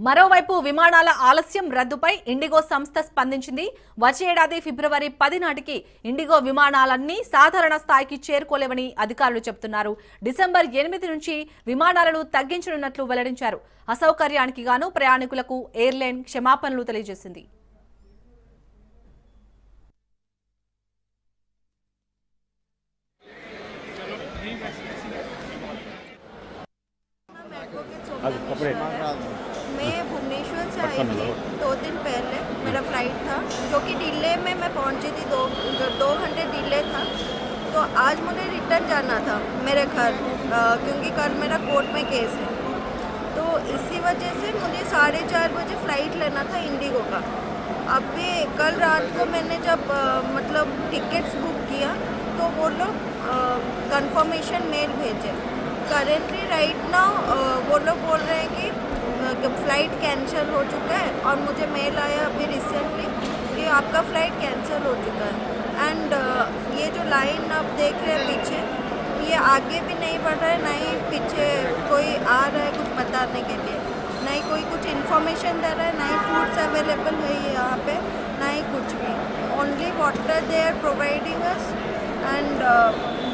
మరోవైపు విమానాల ఆలస్యం రద్దుపై ఇండిగో సంస్థ స్పందించింది. వచ్చే ఏడాది ఫిబ్రవరి 10 నాటికి ఇండిగో విమానాలన్నీ సాధారణ స్థాయికి చేరుకోలేవని అధికారులు చెబుతున్నారు. డిసెంబర్ 8 నుంచి విమానాలను తగ్గించనున్నట్లు వెల్లడించారు. అసౌకర్యానికి గాను ప్రయాణికులకు ఎయిర్లైన్ క్షమాపణలు తెలియజేసింది. मैं भुवनेश्वर से आई थी 2 दिन पहले। मेरा फ्लाइट था जो कि डिले में मैं पहुंची थी, 2 घंटे डिले था। तो आज मुझे रिटर्न जाना था मेरे घर, क्योंकि कल मेरा कोर्ट में केस है। तो इसी वजह से मुझे 4:30 बजे फ़्लाइट लेना था इंडिगो का। अभी कल रात को मैंने जब मतलब टिकट्स बुक किया तो वो लोग कंफर्मेशन मेल भेजे। करेंटली राइट नाउ वो लोग बोल रहे हैं कि फ़्लाइट कैंसिल हो चुका है, और मुझे मेल आया अभी रिसेंटली कि आपका फ़्लाइट कैंसिल हो चुका है। एंड ये जो लाइन आप देख रहे हैं पीछे, ये आगे भी नहीं बढ़ रहा है, ना ही पीछे कोई आ रहा है कुछ बताने के लिए, ना ही कोई कुछ इन्फॉर्मेशन दे रहा है, ना ही फूड्स अवेलेबल है यहाँ पे, ना ही कुछ भी। Only water they are providing us. And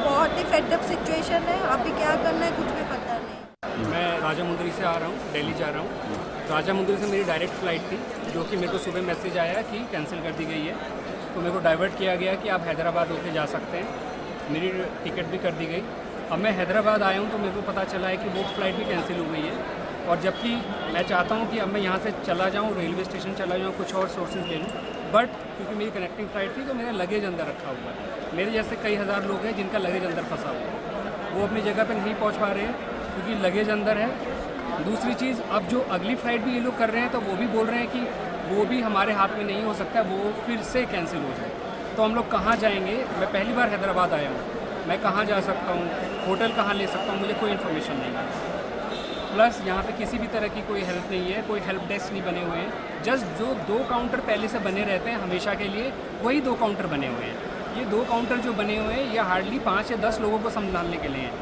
बहुत ही फेडअप सिचुएशन है, अभी क्या करना है कुछ भी पता नहीं। मैं राजामुंदरी से आ रहा हूँ, दिल्ली जा रहा हूँ। राजामुंदरी से मेरी डायरेक्ट फ़्लाइट थी, जो कि मेरे को सुबह मैसेज आया कि कैंसिल कर दी गई है। तो मेरे को डाइवर्ट किया गया कि आप हैदराबाद होके जा सकते हैं। मेरी टिकट भी कर दी गई। अब मैं हैदराबाद आया हूँ तो मेरे को पता चला है कि वो फ़्लाइट भी कैंसिल हो गई है। और जबकि मैं चाहता हूँ कि अब मैं यहाँ से चला जाऊँ, रेलवे स्टेशन चला जाऊँ, कुछ और सोर्सेज ले लूँ, बट क्योंकि मेरी कनेक्टिंग फ़्लाइट थी तो मेरा लगेज अंदर रखा हुआ है। मेरे जैसे कई हज़ार लोग हैं जिनका लगेज अंदर फंसा हुआ है, वो अपनी जगह पे नहीं पहुंच पा रहे हैं क्योंकि लगेज अंदर है। दूसरी चीज़, अब जो अगली फ़्लाइट भी ये लोग कर रहे हैं तो वो भी बोल रहे हैं कि वो भी हमारे हाथ में नहीं हो सकता, वो फिर से कैंसिल हो जाए। तो हम लोग कहाँ जाएंगे? मैं पहली बार हैदराबाद आया हूँ, मैं कहाँ जा सकता हूँ, होटल कहाँ ले सकता हूँ, मुझे कोई इन्फॉर्मेशन नहीं है। प्लस यहाँ पे किसी भी तरह की कोई हेल्प नहीं है, कोई हेल्प डेस्क नहीं बने हुए हैं। जस्ट जो 2 काउंटर पहले से बने रहते हैं हमेशा के लिए, वही 2 काउंटर बने हुए हैं। ये 2 काउंटर जो बने हुए हैं ये हार्डली 5 या 10 लोगों को संभालने के लिए हैं,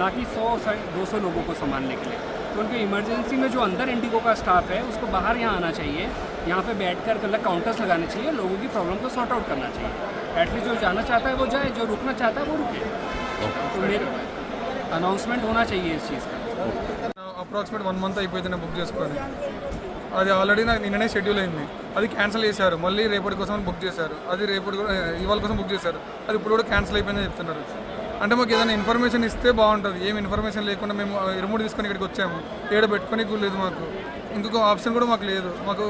ना कि 100-200 लोगों को संभालने के लिए। तो उनके इमरजेंसी में जो अंदर इंडिगो का स्टाफ है उसको बाहर यहाँ आना चाहिए, यहाँ पे बैठकर अलग काउंटर्स लगाने चाहिए, लोगों की प्रॉब्लम को सॉर्ट आउट करना चाहिए। एटलीस्ट जो जाना चाहता है वो जाए, जो रुकना चाहता है वो रुके। तो मेरे अनाउंसमेंट होना चाहिए इस चीज़ का। అప్రాక్సిమేట్ 1 మంత్ అయిపోయింది బుక్ చేసుకొని. అది ఆల్రెడీ నాకు నిన్ననే షెడ్యూల్ అయింది, అది క్యాన్సిల్ చేశారు. మళ్ళీ రేపటి కోసం బుక్ చేశారు, అది రేపటి ఇవాళ కోసం బుక్ చేశారు, అది ఇప్పుడు కూడా క్యాన్సిల్ అయిపోయిందని చెప్తున్నారు. అంటే మాకు ఏదైనా ఇన్ఫర్మేషన్ ఇస్తే బాగుంటుంది. ఏం ఇన్ఫర్మేషన్ లేకుండా మేము రిమోట్ తీసుకొని ఇక్కడికి వచ్చాము, ఏడ పెట్టుకొని లేదు. మాకు ఇంకొక ఆప్షన్ కూడా మాకు లేదు. మాకు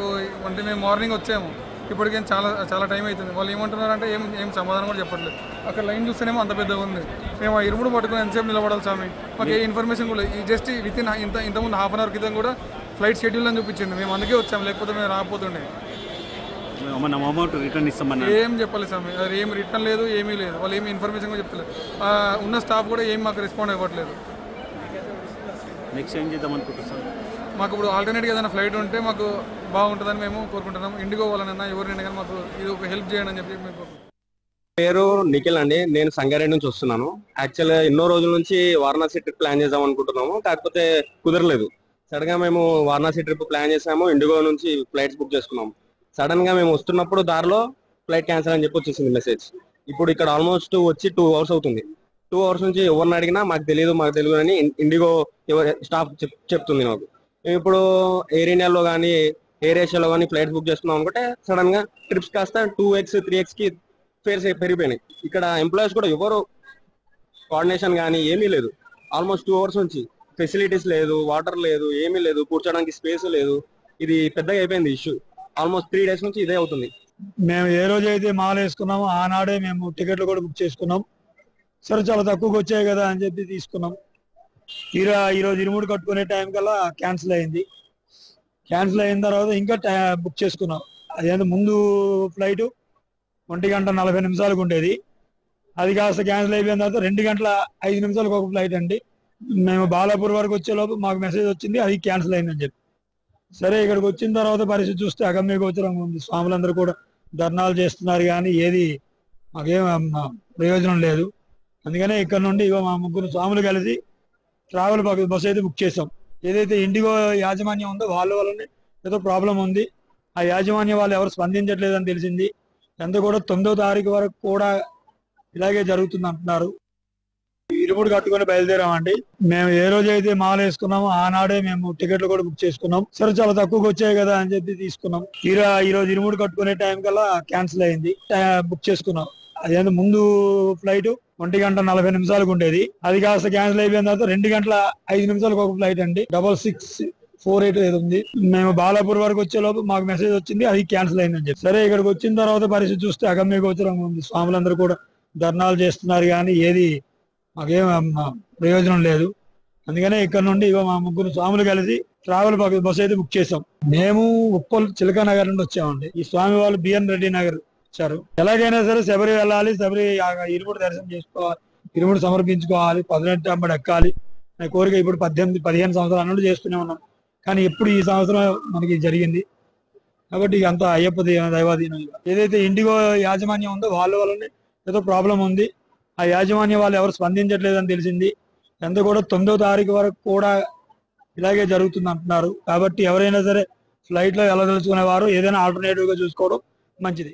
అంటే మేము మార్నింగ్ వచ్చాము, ఇప్పటికేం చాలా టైం అవుతుంది. వాళ్ళు ఏమంటున్నారంటే ఏం సమాధానం కూడా చెప్పట్లేదు. అక్కడ లైన్ చూస్తేనేమో అంత పెద్దగా ఉంది, మేము ఆ ఇరుముడు పట్టుకుని ఎంతసేపు నిలబడాలి స్వామి. మాకు ఏ ఇన్ఫర్మేషన్ కూడా జస్ట్ వితిన్ ఇంతకుముందు హాఫ్ అన్ అవర్ క్రితం కూడా ఫ్లైట్ షెడ్యూల్ అని చూపించింది, మేము అందుకే వచ్చాము, లేకపోతే మేము రాకపోతుండే. అమౌంట్ రిటర్న్ ఇస్తామని ఏం చెప్పాలి స్వామి, అది ఏం రిటర్న్ లేదు, ఏమీ లేదు. వాళ్ళు ఏమి ఇన్ఫర్మేషన్ కూడా చెప్తలేదు. ఉన్న స్టాఫ్ కూడా ఏం మాకు రెస్పాండ్ ఇవ్వట్లేదు. నెక్స్ట్ ఏం చేద్దాం అనుకుంటున్నాం? మాకు ఇప్పుడు ఆల్టర్నేట్గా ఏదైనా ఫ్లైట్ ఉంటే మాకు బాగుంటుందని మేము కోరుకుంటున్నాం. ఇండిగో వాళ్ళనైనా ఎవరినైనా కానీ మాకు ఇది ఒక హెల్ప్ చేయండి అని చెప్పి మేము. పేరు నిఖిల్ అండి, నేను సంగారెడ్డి నుంచి వస్తున్నాను. యాక్చువల్గా ఎన్నో రోజుల నుంచి వారణాసి ట్రిప్ ప్లాన్ చేద్దాం అనుకుంటున్నాము, కాకపోతే కుదరలేదు. సడన్ గా మేము వారణాసి ట్రిప్ ప్లాన్ చేసాము, ఇండిగో నుంచి ఫ్లైట్స్ బుక్ చేసుకున్నాము. సడన్ గా మేము వస్తున్నప్పుడు దారిలో ఫ్లైట్ క్యాన్సిల్ అని చెప్పి వచ్చేసింది మెసేజ్. ఇప్పుడు ఇక్కడ ఆల్మోస్ట్ వచ్చి 2 అవర్స్ అవుతుంది. 2 అవర్స్ నుంచి ఎవరిని అడిగినా మాకు తెలియదు అని ఇండిగో స్టాఫ్ చెప్తుంది నాకు. మేము ఇప్పుడు ఎయిర్ ఇండియాలో కానీ ఎయిర్ ఏషియాలో కానీ ఫ్లైట్స్ బుక్ చేసుకున్నాం అనుకుంటే సడన్ గా ట్రిప్స్ కాస్త 2x 3x కి ఫేర్స్ పెరిగిపోయినాయి. ఇక్కడ ఎంప్లాయీస్ కూడా ఎవరు కోఆర్డినేషన్ కానీ ఏమీ లేదు. ఆల్మోస్ట్ 2 అవర్స్ నుంచి ఫెసిలిటీస్ లేదు, వాటర్ లేదు, ఏమీ లేదు, కూర్చోడానికి స్పేస్ లేదు. ఇది పెద్దగా అయిపోయింది ఇష్యూ. ఆల్మోస్ట్ 3 డేస్ నుంచి ఇదే అవుతుంది. మేము ఏ రోజు అయితే మాల వేసుకున్నామో ఆనాడే మేము టికెట్లు కూడా బుక్ చేసుకున్నాం. సరే చాలా తక్కువకి వచ్చాయి కదా అని చెప్పి తీసుకున్నాం. తీరా ఈరోజు ఇరుముడు కట్టుకునే టైం కల్లా క్యాన్సిల్ అయింది. క్యాన్సిల్ అయిన తర్వాత ఇంకా బుక్ చేసుకున్నాం. అదేంటే ముందు ఫ్లైట్ 1:40 ఉండేది, అది కాస్త క్యాన్సిల్ అయిపోయిన తర్వాత 2:05 ఒక ఫ్లైట్ అండి. మేము బాలాపూర్ వరకు వచ్చేలోపు మాకు మెసేజ్ వచ్చింది అది క్యాన్సిల్ అయిందని చెప్పి. సరే ఇక్కడికి వచ్చిన తర్వాత పరిస్థితి చూస్తే అగమ్య గోచరంగా ఉంది. స్వాములందరూ కూడా ధర్నాలు చేస్తున్నారు కానీ ఏది మాకేం ప్రయోజనం లేదు. అందుకనే ఇక్కడ నుండి మా 3 స్వాములు కలిసి ట్రావెల్ బస్ అయితే బుక్ చేసాం. ఏదైతే ఇండిగో యాజమాన్యం ఉందో వాళ్ళ వల్లనే ఏదో ప్రాబ్లం ఉంది. ఆ యాజమాన్యం వాళ్ళు ఎవరు స్పందించట్లేదని తెలిసింది. ఎంత కూడా 9వ తారీఖు వరకు కూడా ఇలాగే జరుగుతుంది అంటున్నారు. ఇరుముడు కట్టుకొని బయలుదేరామండి. మేము ఏ రోజు అయితే మాల వేసుకున్నామో ఆనాడే మేము టికెట్లు కూడా బుక్ చేసుకున్నాం. సరే చాలా తక్కువకి వచ్చాయి కదా అని చెప్పి తీసుకున్నాం. ఈ రోజు ఇరుముడు కట్టుకునే టైం కల్లా క్యాన్సిల్ అయింది. బుక్ చేసుకున్నాం. అదేంటి ముందు ఫ్లైట్ 1:40 ఉండేది. అది కాస్త క్యాన్సిల్ అయిపోయిన తర్వాత 2:05 ఒక ఫ్లైట్ అండి 6648 ఏదో ఉంది. మేము బాలాపూర్ వరకు వచ్చే లోపు మాకు మెసేజ్ వచ్చింది అది క్యాన్సిల్ అయిందని చెప్పి. సరే ఇక్కడికి వచ్చిన తర్వాత పరిస్థితి చూస్తే అగమ్య గోచరంగా ఉంది. స్వాములందరూ కూడా ధర్నాలు చేస్తున్నారు కానీ ఏది మాకేం ప్రయోజనం లేదు. అందుకనే ఇక్కడ నుండి మా ముగ్గురు స్వాములు కలిసి ట్రావెల్ బస్ అయితే బుక్ చేసాం. మేము ఉప్పల్ చిలకా నగర్ నుండి వచ్చామండి. ఈ స్వామి వాళ్ళు బిఎన్ రెడ్డి నగర్ వచ్చారు. ఎలాగైనా సరే శబరి వెళ్ళాలి, శబరి ఇరుముడు దర్శనం చేసుకోవాలి, ఇరుముడు సమర్పించుకోవాలి, 18 అమ్మడి ఎక్కాలి అనే కోరిక ఇప్పుడు 15 సంవత్సరాల నుండి చేస్తూనే ఉన్నాం. కానీ ఎప్పుడు ఈ సంవత్సరం మనకి జరిగింది కాబట్టి అంతా అయ్యప్ప దైవాధీనం. ఏదైతే ఇండిగో యాజమాన్యం ఉందో వాళ్ళ వల్లనే ఏదో ప్రాబ్లం ఉంది. ఆ యాజమాన్యం వాళ్ళు ఎవరు స్పందించట్లేదని తెలిసింది. ఎంత కూడా 9వ తారీఖు వరకు కూడా ఇలాగే జరుగుతుంది అంటున్నారు. కాబట్టి ఎవరైనా సరే ఫ్లైట్ లో వెళ్ళదలుచుకునే వారు ఏదైనా ఆల్టర్నేటివ్ గా చూసుకోవడం మంచిది.